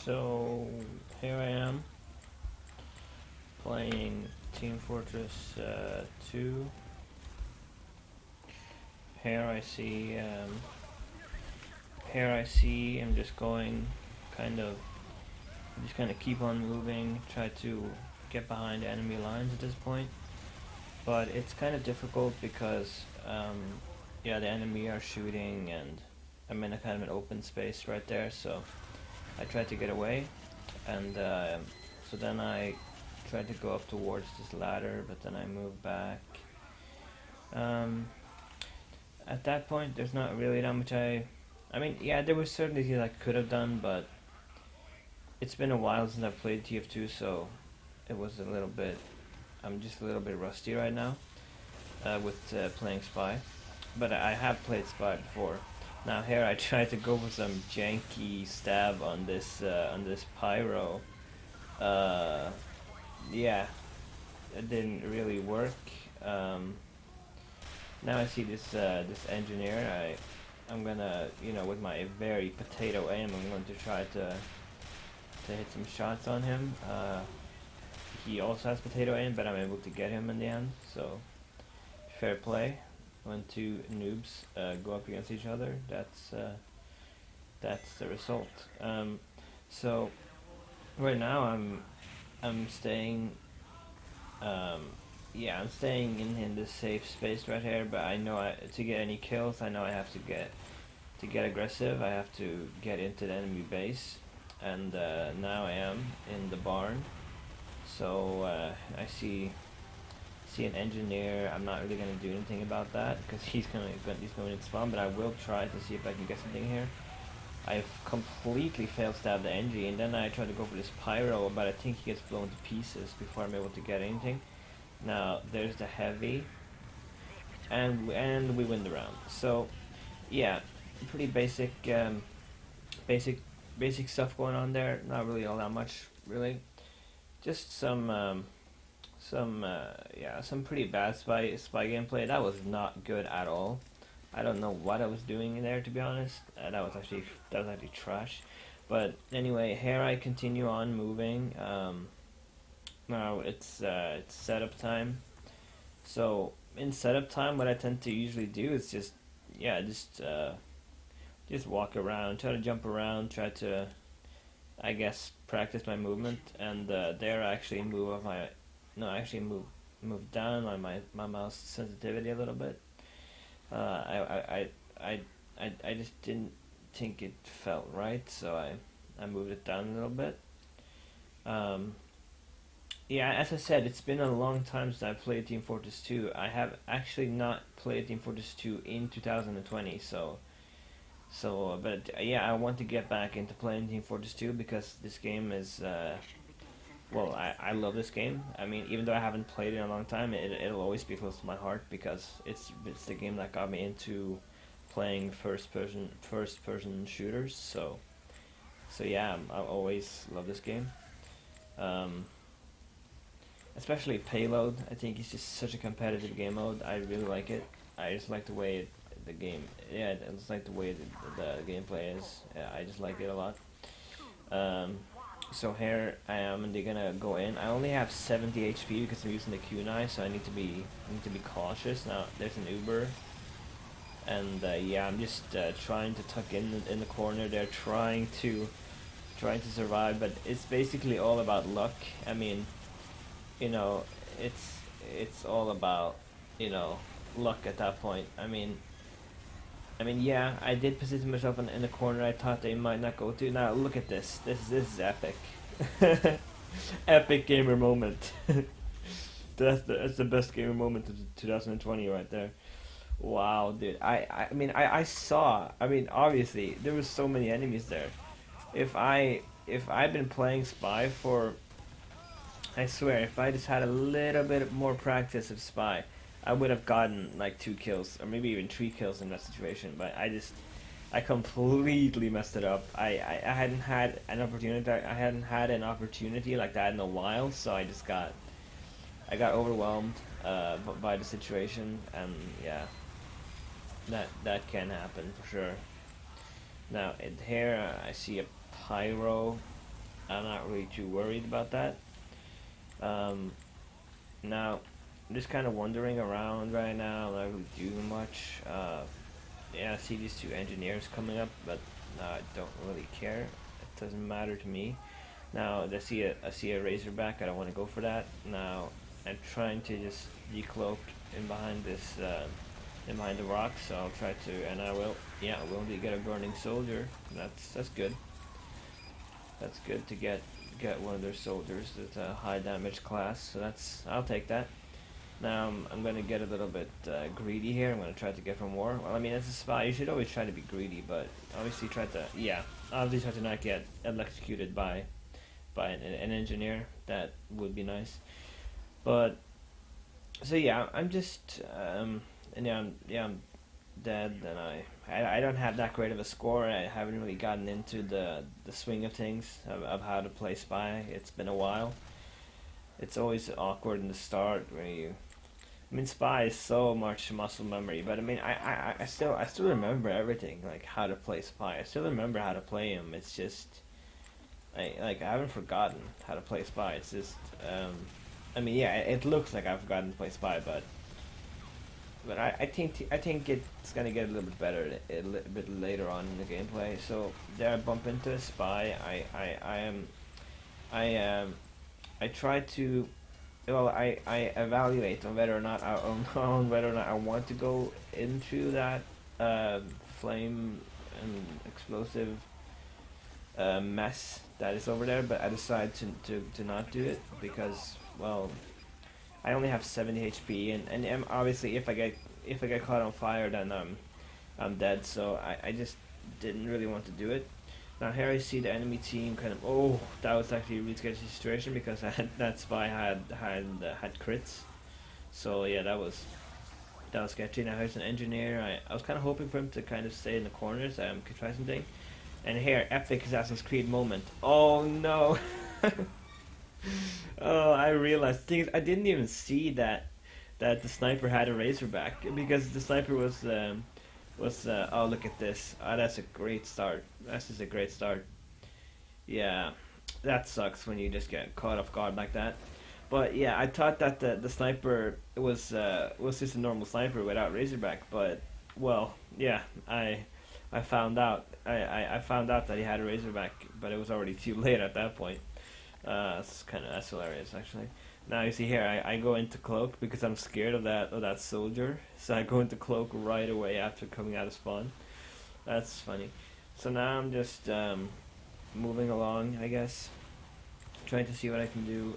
So here I am playing Team Fortress 2. Here I see, I'm just going kind of, keep on moving, try to get behind enemy lines at this point. But it's kind of difficult because, yeah, the enemy are shooting and I'm in a kind of an open space right there, so I tried to get away, and so then I tried to go up towards this ladder, but then I moved back. Um, at that point, there's not really that much I mean, yeah, there was certainly things I could have done, but it's been a while since I played TF2, so it was a little bit. I'm just a little bit rusty right now with playing Spy, but I have played Spy before. Now here I tried to go for some janky stab on this pyro. Uh, yeah, it didn't really work. Um, Now I see this engineer. I'm gonna, with my very potato aim, I'm going to try to hit some shots on him. He also has potato aim, but I'm able to get him in the end. So fair play. When two noobs go up against each other, that's the result. So right now I'm staying. Yeah, I'm staying in this safe space right here, but I know to get any kills, I know I have to get aggressive. I have to get into the enemy base, and now I am in the barn. So I see an engineer. I'm not really gonna do anything about that because he's going to spawn, but I will try to see if I can get something here. I've completely failed stab the engie, and then I try to go for this pyro, but I think he gets blown to pieces before I'm able to get anything. Now there's the heavy, and we win the round. So yeah, pretty basic stuff going on there. Not really all that much, really. Just some pretty bad spy gameplay. That was not good at all. I don't know what I was doing in there, to be honest. That was actually trash. But anyway, here I continue on moving. Now it's setup time. So in setup time, what I tend to usually do is just walk around, try to jump around, try to, I guess, practice my movement. And there I actually move down on my mouse sensitivity a little bit. I just didn't think it felt right, so I moved it down a little bit. Yeah, as I said, it's been a long time since I played Team Fortress 2. I have actually not played Team Fortress 2 in 2020, but yeah, I want to get back into playing Team Fortress 2 because this game is, well, I love this game. I mean, even though I haven't played it in a long time, it'll always be close to my heart because it's the game that got me into playing first person shooters. So yeah, I always love this game. Especially Payload, I think it's just such a competitive game mode. I really like it. I just like the way the game, yeah, I just like the way the gameplay is. Yeah, I just like it a lot. So here I am, and they're gonna go in. I only have 70 HP because I'm using the kunai, so I need to be cautious. Now there's an Uber, and yeah, I'm just trying to tuck in the corner. They're trying to survive, but it's basically all about luck. I mean, it's all about luck at that point. I mean, yeah, I did position myself in the corner I thought they might not go to. Now look at this. This is epic. Epic gamer moment. That's the best gamer moment of 2020 right there. Wow, dude. I saw. I mean, obviously there was so many enemies there. If I've been playing Spy for, I swear, if I just had a little bit more practice of Spy, I would have gotten like 2 kills or maybe even 3 kills in that situation. But I completely messed it up. I hadn't had an opportunity. I hadn't had an opportunity like that in a while, so I got overwhelmed by the situation, and yeah, that can happen for sure. Now here I see a pyro. I'm not really too worried about that. Um, Now, I'm just kind of wandering around right now, not really doing much. Yeah, I see these two engineers coming up, but I don't really care. It doesn't matter to me. Now, I see a Razorback. I don't want to go for that. Now, I'm trying to just decloak in behind this, in behind the rocks. So I'll try to, and I will. Yeah, I will get a burning soldier. That's good. That's good to get one of their soldiers. That's a high damage class. So I'll take that. Now I'm gonna get a little bit greedy here. I'm gonna try to get from war. Well, I mean, as a spy, you should always try to be greedy, but obviously try to, yeah, obviously try to not get electrocuted by an engineer. That would be nice. But so yeah, I'm just and I'm dead, and I don't have that great of a score. I haven't really gotten into the swing of things of how to play spy. It's been a while. It's always awkward in the start where you, I mean, Spy is so much muscle memory, but I mean, I still remember everything, like how to play Spy. I still remember how to play him. It's just, I haven't forgotten how to play Spy. It's just, I mean, yeah, it looks like I've forgotten to play Spy, but I think it's gonna get a little bit better a little bit later on in the gameplay. So there, I bump into a Spy. I I try to, well, I evaluate on whether or not on whether or not I want to go into that flame and explosive mess that is over there, but I decide to not do it because, well, I only have 70 HP, and obviously if I get caught on fire, then I'm dead. So I just didn't really want to do it. Now here I see the enemy team kind of. Oh, that was actually a really sketchy situation because that spy had crits. So yeah, that was sketchy. Now here's an engineer. I was kind of hoping for him to kind of stay in the corners. Could try something. And here, epic Assassin's Creed moment. Oh no! Oh, I realized things. I didn't even see that the sniper had a Razorback because the sniper was oh, look at this. Oh, that's a great start. That's just a great start. Yeah, that sucks when you just get caught off guard like that. But yeah, I thought that the sniper was just a normal sniper without Razorback. But well, yeah, I found out. I found out that he had a Razorback, but it was already too late at that point. That's hilarious actually. Now you see here, I go into cloak because I'm scared of that soldier. So I go into cloak right away after coming out of spawn. That's funny. So now I'm just moving along, I guess, trying to see what I can do.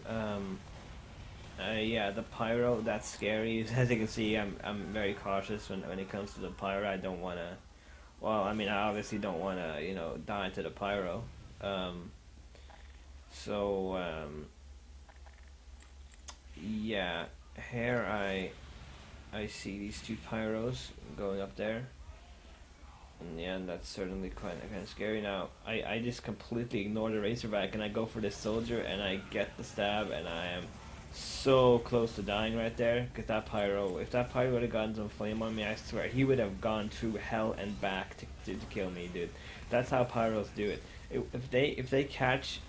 Yeah, the pyro, that's scary. As you can see, I'm very cautious when it comes to the pyro. I don't wanna. Well, I mean, I obviously don't wanna die to the pyro. Um, so yeah, here I see these two pyros going up there. And yeah, and that's certainly kind of scary. Now, I just completely ignore the Razorback and I go for this soldier and I get the stab and I am so close to dying right there. Because that pyro, if that pyro would have gotten some flame on me, I swear, he would have gone through hell and back to kill me, dude. That's how pyros do it. If they catch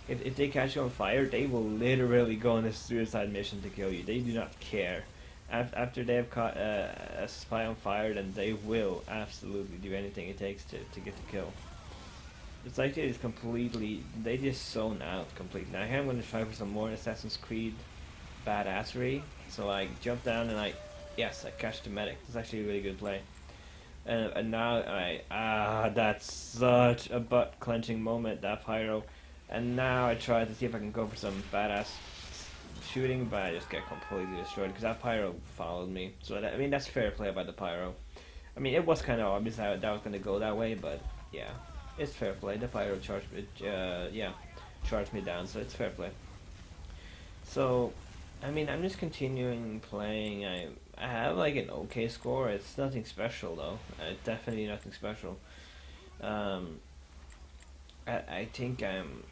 if they catch you on fire, they will literally go on a suicide mission to kill you. They do not care. After they have caught a spy on fire, then they will absolutely do anything it takes to get the kill. It's like they just zone out completely. Now here I'm going to try for some more Assassin's Creed badassery. So I jump down and yes, I catch the medic. It's actually a really good play. And now that's such a butt clenching moment, that pyro. And now I try to see if I can go for some badass shooting, but I just get completely destroyed because that pyro followed me. So I mean, that's fair play by the pyro. I mean, it was kind of obvious that was going to go that way, but yeah, it's fair play. The pyro charged me down, so it's fair play. So, I mean, I'm just continuing playing. I have like an okay score. It's nothing special though. Definitely nothing special. Um, I think I'm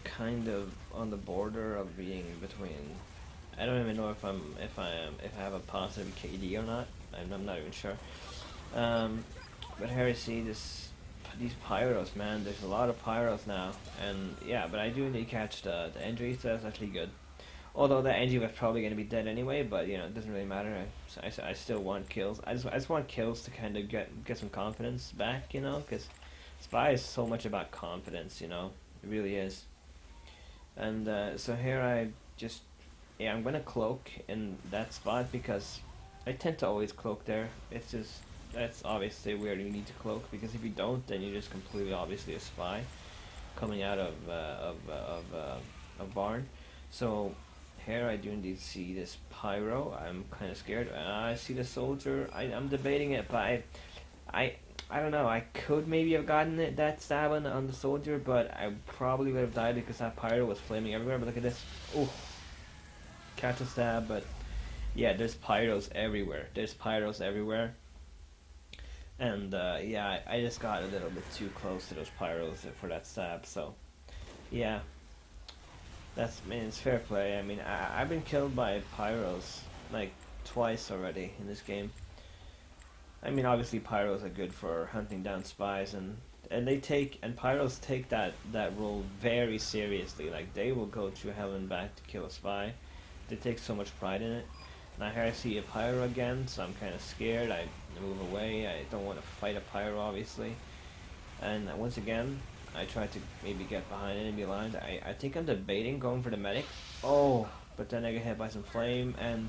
kind of on the border of being between. I don't even know if I have a positive KD or not. I'm not even sure. But here I see this these pyros, man. There's a lot of pyros now, and yeah, but I do need to catch the injury, so that's actually good. Although the NG was probably going to be dead anyway, but you know, it doesn't really matter. I still want kills. I just want kills to kind of get some confidence back, you know, because Spy is so much about confidence, you know, it really is. And so here I just, yeah, I'm gonna cloak in that spot because I tend to always cloak there. It's just, that's obviously where you need to cloak, because if you don't, then you're just completely obviously a spy coming out of barn. So here I do indeed see this pyro. I'm kind of scared. I see the soldier. I'm debating it, but I, I don't know. I could maybe have gotten that stab on the soldier, but I probably would have died because that pyro was flaming everywhere. But look at this. Oh, catch a stab, but yeah, there's pyros everywhere. There's pyros everywhere. And yeah, I just got a little bit too close to those pyros for that stab. So yeah, I mean, it's fair play. I mean, I've been killed by pyros like twice already in this game. I mean, obviously pyros are good for hunting down spies, and pyros take that role very seriously. Like, they will go through hell and back to kill a spy. They take so much pride in it. Now here I see a pyro again, so I'm kind of scared. I move away. I don't want to fight a pyro, obviously. And once again, I try to maybe get behind enemy lines. I think I'm debating going for the medic. Oh, but then I get hit by some flame, and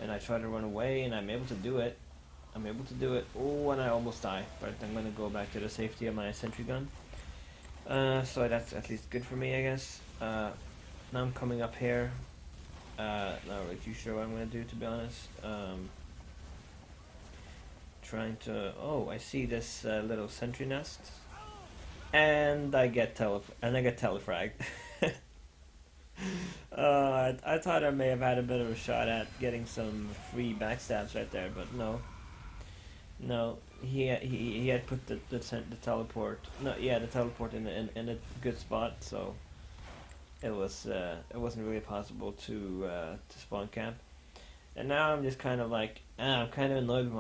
I try to run away, and I'm able to do it. I'm able to do it. Oh, and I almost die, but I'm gonna go back to the safety of my sentry gun. So that's at least good for me, I guess. Now I'm coming up here. Not really too sure what I'm gonna do, to be honest. Trying to. Oh, I see this little sentry nest, and I get telefragged. I thought I may have had a bit of a shot at getting some free backstabs right there, but no. No, he had put the teleport. No, yeah, the teleport in a good spot, so it wasn't really possible to spawn camp. And now I'm just kind of like, I'm kind of annoyed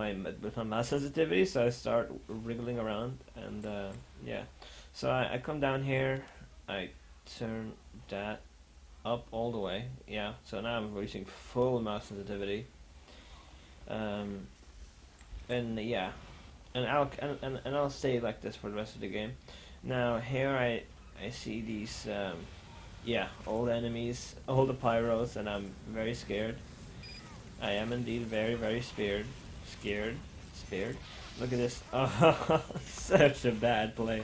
with my mouse sensitivity, so I start wriggling around, and yeah. So I come down here, I turn that up all the way, yeah. So now I'm reaching full mouse sensitivity. And yeah, and I'll stay like this for the rest of the game. Now here I see these yeah, all the enemies, all the pyros, and I'm very scared. I am indeed very scared. Look at this. Oh, such a bad play.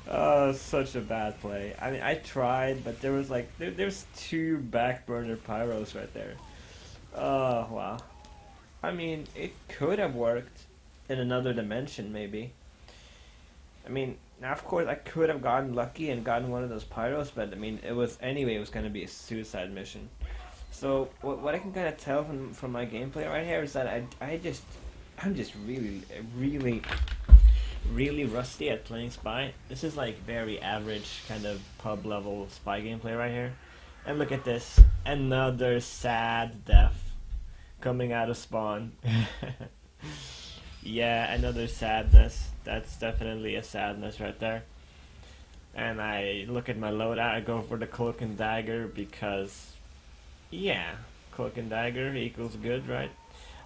Oh, such a bad play. I mean, I tried, but there was like there's two back burner pyros right there. Oh wow. I mean, it could have worked in another dimension, maybe. I mean, now of course I could have gotten lucky and gotten one of those pyros, but I mean, it was going to be a suicide mission. So what I can kind of tell from my gameplay right here is that I'm just really rusty at playing spy. This is like very average kind of pub level spy gameplay right here. And look at this, another sad death coming out of spawn. Yeah, another sadness. That's definitely a sadness right there. And I look at my loadout, I go for the cloak and dagger because, yeah, cloak and dagger equals good, right?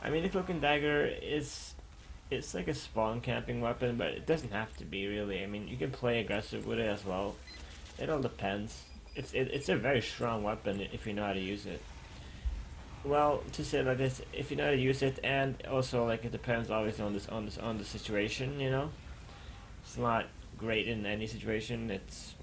I mean, the cloak and dagger it's like a spawn camping weapon, but it doesn't have to be, really. I mean, you can play aggressive with it as well. It all depends. It's a very strong weapon if you know how to use it. Well, to say it like this, if you know how to use it, and also like it depends always on the situation, you know. It's not great in any situation. It's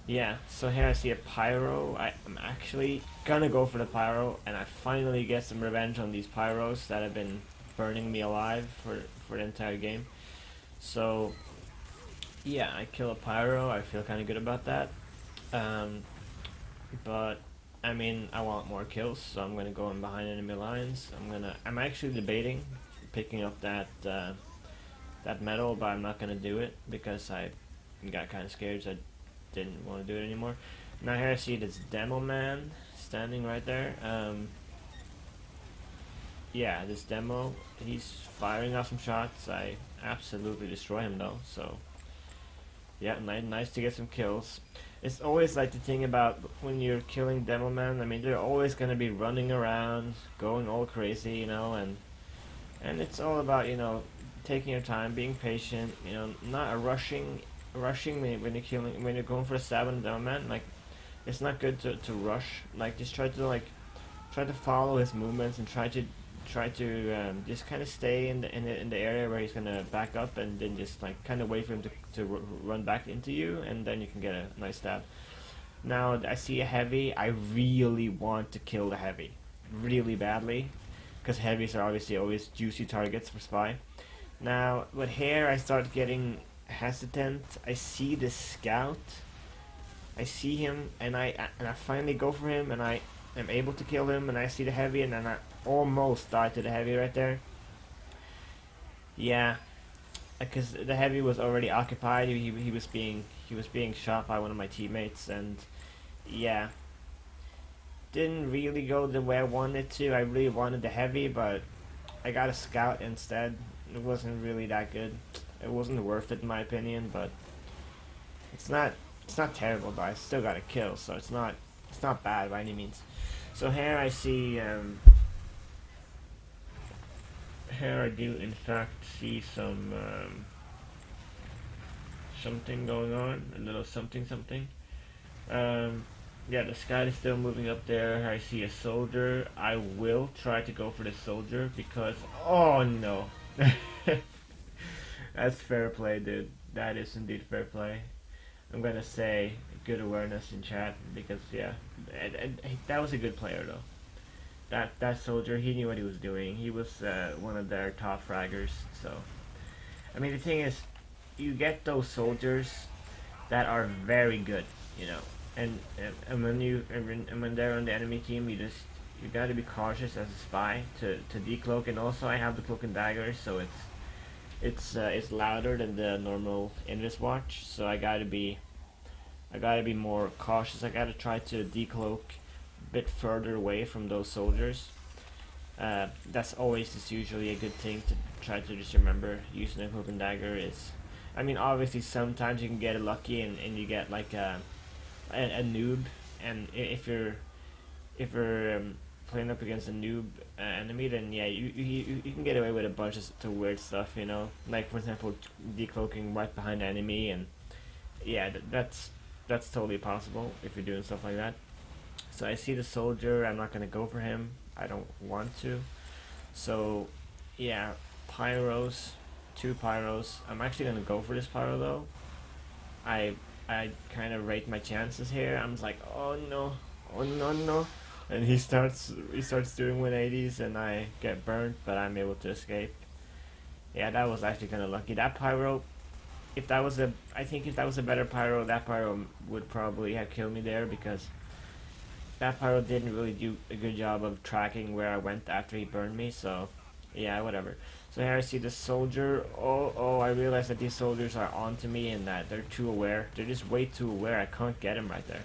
yeah. So here I see a pyro. I'm actually gonna go for the pyro, and I finally get some revenge on these pyros that have been burning me alive for the entire game. So yeah, I kill a pyro. I feel kind of good about that. But I mean, I want more kills, so I'm gonna go in behind enemy lines. I'm actually debating picking up that medal, but I'm not gonna do it because I got kind of scared, so I didn't want to do it anymore. Now here I see this demo man standing right there. yeah, this demo, he's firing off some shots. I absolutely destroy him though. So yeah, nice to get some kills. It's always like the thing about when you're killing demo man. I mean, they're always gonna be running around, going all crazy, you know, and it's all about, you know, taking your time, being patient, you know, not rushing when you're killing, when you're going for a stab on the demo man. Like, it's not good to rush. Like, just try to follow his movements and try to just kind of stay in the area where he's gonna back up, and then just like kind of wait for him to run back into you, and then you can get a nice stab. Now I see a heavy. I really want to kill the heavy, really badly, because heavies are obviously always juicy targets for spy. Now, but here I start getting hesitant. I see this scout. I see him, and I finally go for him, and I am able to kill him, and I see the heavy, and then I almost died to the heavy right there. Yeah, because the heavy was already occupied. He was being shot by one of my teammates, and yeah, didn't really go the way I wanted to. I really wanted the heavy, but I got a scout instead. It wasn't really that good. It wasn't worth it in my opinion, but it's not it's not terrible. But I still got a kill, so it's not bad by any means. So here I see here I do in fact see some something going on, a little something something. Um, yeah, the sky is still moving up there. I see a soldier. I will try to go for the soldier because oh no, that's fair play, dude. That is indeed fair play. I'm gonna say good awareness in chat because yeah, that was a good player though. That soldier, he knew what he was doing. He was one of their top fraggers. So I mean, the thing is, you get those soldiers that are very good, you know, and when they're on the enemy team, you got to be cautious as a spy to decloak. And also, I have the cloak and dagger, so it's louder than the normal Invis watch. So I gotta be more cautious. I gotta try to decloak a bit further away from those soldiers. That's always just usually a good thing to try to just remember. Using a cloak and dagger is, I mean, obviously sometimes you can get lucky and you get like a noob, and if you're playing up against a noob enemy, then yeah, you can get away with a bunch of weird stuff, you know, like for example decloaking right behind the enemy, and yeah, that's totally possible if you're doing stuff like that. So I see the soldier. I'm not gonna go for him. I don't want to. So yeah, pyros, two pyros. I'm actually gonna go for this pyro though. I I kind of rate my chances here. I'm just like, oh no, oh no no, and he starts doing 180s, and I get burnt, but I'm able to escape. Yeah, that was actually kind of lucky. That pyro, if that was a, I think if that was a better pyro, that pyro would probably have killed me there because that pyro didn't really do a good job of tracking where I went after he burned me. So yeah, whatever. So here I see the soldier. Oh, I realize that these soldiers are onto me and that they're too aware. They're just way too aware. I can't get him right there.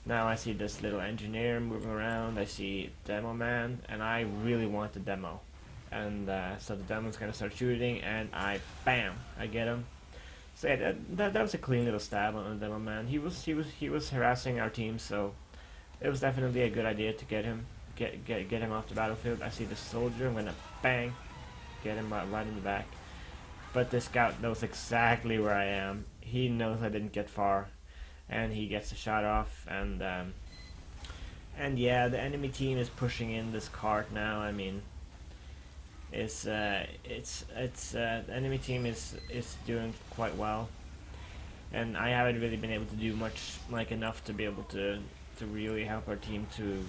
Now I see this little engineer moving around. I see demo man, and I really want the demo. And so the demo's gonna start shooting, and bam, I get him. So yeah, that was a clean little stab on the demo man. He was harassing our team, so it was definitely a good idea to get him off the battlefield. I see the soldier. I'm gonna bang, get him right in the back. But the scout knows exactly where I am. He knows I didn't get far, and he gets a shot off. And yeah, the enemy team is pushing in this cart now. I mean, the enemy team is doing quite well, and I haven't really been able to do much, like enough to be able to really help our team to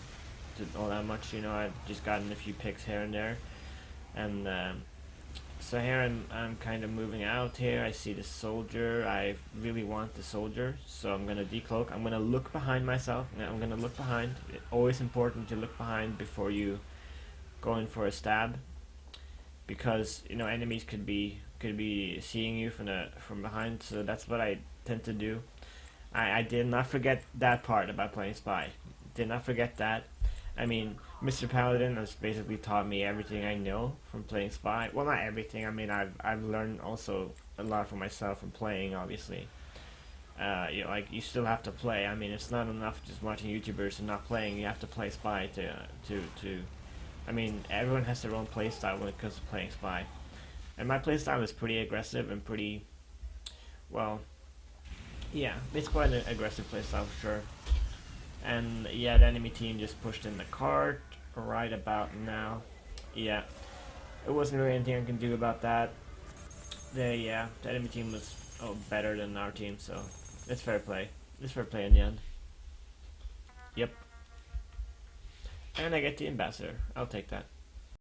all that much. You know, I've just gotten a few picks here and there, and so here I'm kind of moving out here. I see the soldier. I really want the soldier, so I'm gonna decloak. I'm gonna look behind myself. I'm gonna look behind. It's always important to look behind before you go in for a stab, because you know enemies could be seeing you from behind. So that's what I tend to do. I did not forget that part about playing spy. Did not forget that. I mean, Mr. Paladin has basically taught me everything I know from playing Spy. Well, not everything. I mean, I've learned also a lot for myself from playing. Obviously, like you still have to play. I mean, it's not enough just watching YouTubers and not playing. You have to play Spy to. I mean, everyone has their own playstyle when it comes to playing Spy, and my playstyle is pretty aggressive and pretty well. Yeah, it's quite an aggressive playstyle for sure. And yeah, the enemy team just pushed in the cart right about now. Yeah, it wasn't really anything I can do about that. The enemy team was better than our team, so it's fair play. It's fair play in the end. Yep. And I get the ambassador. I'll take that.